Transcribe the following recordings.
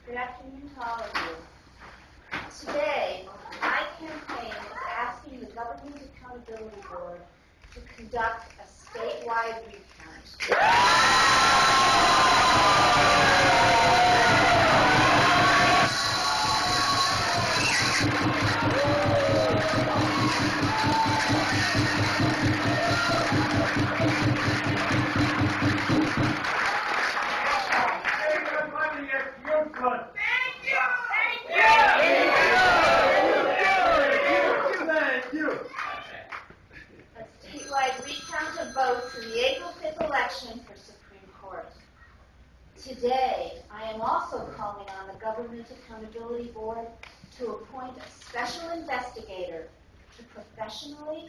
Good afternoon to all of you. Today, my campaign is asking the Government Accountability Board to conduct a statewide recount. Votes in the April 5th election for Supreme Court. Today, I am also calling on the Government Accountability Board to appoint a special investigator to professionally,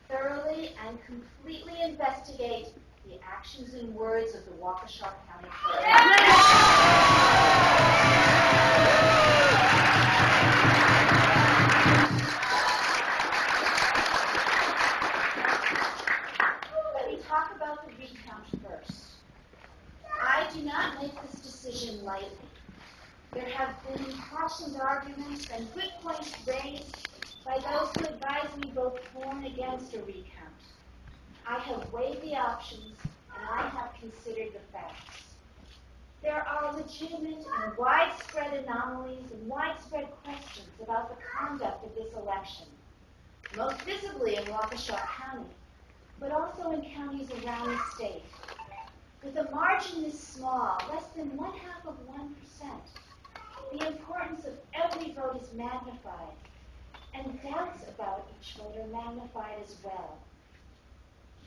thoroughly, and completely investigate the actions and words of the Waukesha County Clerk. Talk about the recount first. I do not make this decision lightly. There have been impassioned arguments and good points raised by those who advise me both for and against a recount. I have weighed the options and I have considered the facts. There are legitimate and widespread anomalies and widespread questions about the conduct of this election, most visibly in Waukesha County, but also in counties around the state. With a margin this small, less than 0.5%, the importance of every vote is magnified, and doubts about each vote are magnified as well.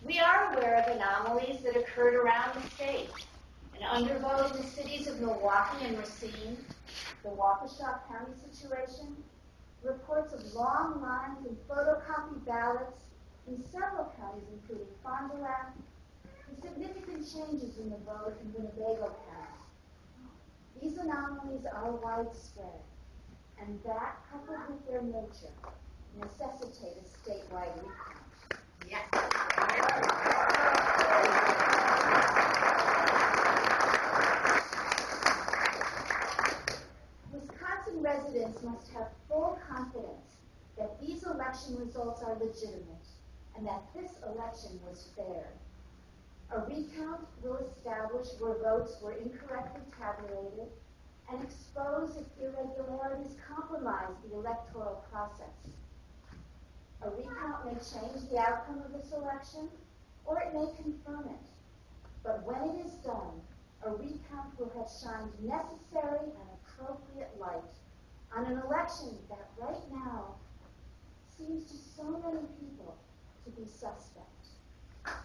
We are aware of anomalies that occurred around the state. An undervote in the cities of Milwaukee and Racine, the Waukesha County situation, reports of long lines and photocopied ballots in several counties, including Fond du Lac, and significant changes in the vote in Winnebago County. These anomalies are widespread, and that, coupled with their nature, necessitate a statewide recount. Yes. Wisconsin residents must have full confidence that these election results are legitimate and that this election was fair. A recount will establish where votes were incorrectly tabulated and expose if irregularities compromise the electoral process. A recount may change the outcome of this election, or it may confirm it. But when it is done, a recount will have shined necessary and appropriate light on an election that right now seems to so many people to be suspect.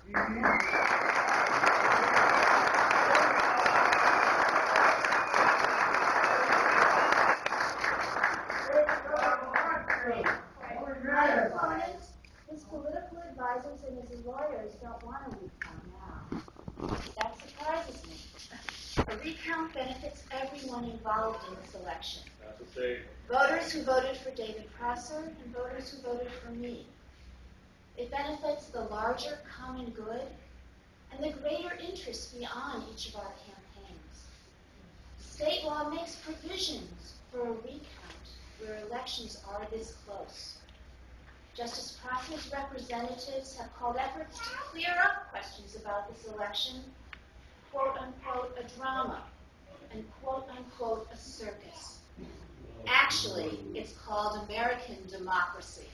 My opponent, his political advisors, and his lawyers don't want a recount now. That surprises me. A recount benefits everyone involved in this election. Voters who voted for David Prosser and voters who voted for me. It benefits the larger common good and the greater interest beyond each of our campaigns. State law makes provisions for a recount where elections are this close. Justice Prosser's representatives have called efforts to clear up questions about this election, quote-unquote, a drama, and quote-unquote, a circus. Actually, it's called American democracy.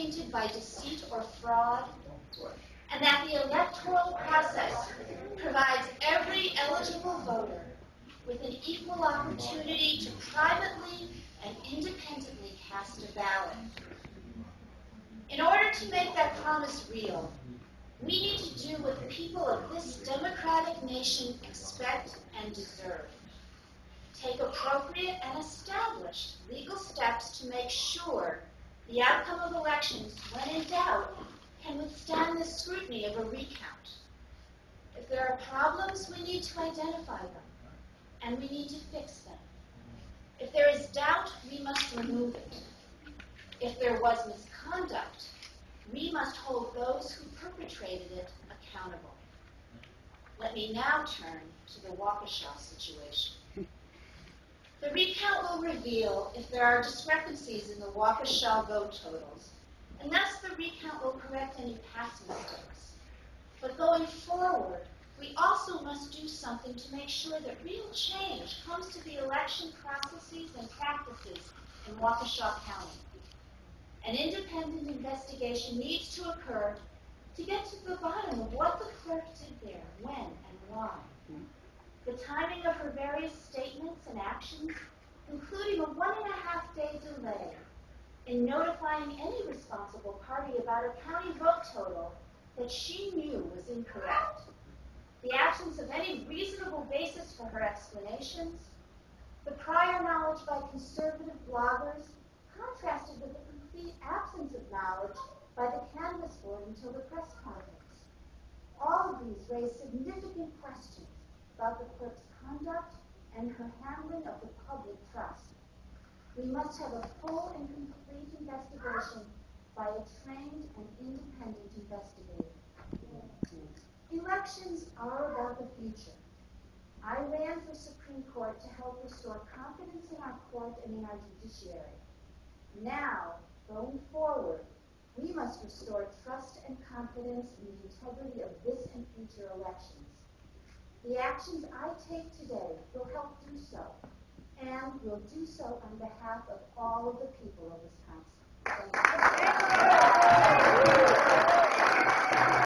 tainted by deceit or fraud, and that the electoral process provides every eligible voter with an equal opportunity to privately and independently cast a ballot. In order to make that promise real, we need to do what the people of this democratic nation expect and deserve. Take appropriate and established legal steps to make sure the outcome of elections, when in doubt, can withstand the scrutiny of a recount. If there are problems, we need to identify them, and we need to fix them. If there is doubt, we must remove it. If there was misconduct, we must hold those who perpetrated it accountable. Let me now turn to the Waukesha situation. The recount will reveal if there are discrepancies in the Waukesha vote totals, and thus the recount will correct any past mistakes. But going forward, we also must do something to make sure that real change comes to the election processes and practices in Waukesha County. An independent investigation needs to occur to get to the bottom of what the clerk did there, when, and why. The timing of her various statements and actions, including a 1.5-day delay in notifying any responsible party about a county vote total that she knew was incorrect. The absence of any reasonable basis for her explanations, the prior knowledge by conservative bloggers contrasted with the complete absence of knowledge by the canvass board until the press conference. All of these raise significant questions about the clerk's conduct and her handling of the public trust. We must have a full and complete investigation by a trained and independent investigator. Elections are about the future. I ran for Supreme Court to help restore confidence in our court and in our judiciary. Now, going forward, we must restore trust and confidence in the integrity of this and future elections. The actions I take today will help do so, and will do so on behalf of all of the people of Wisconsin. Thank you.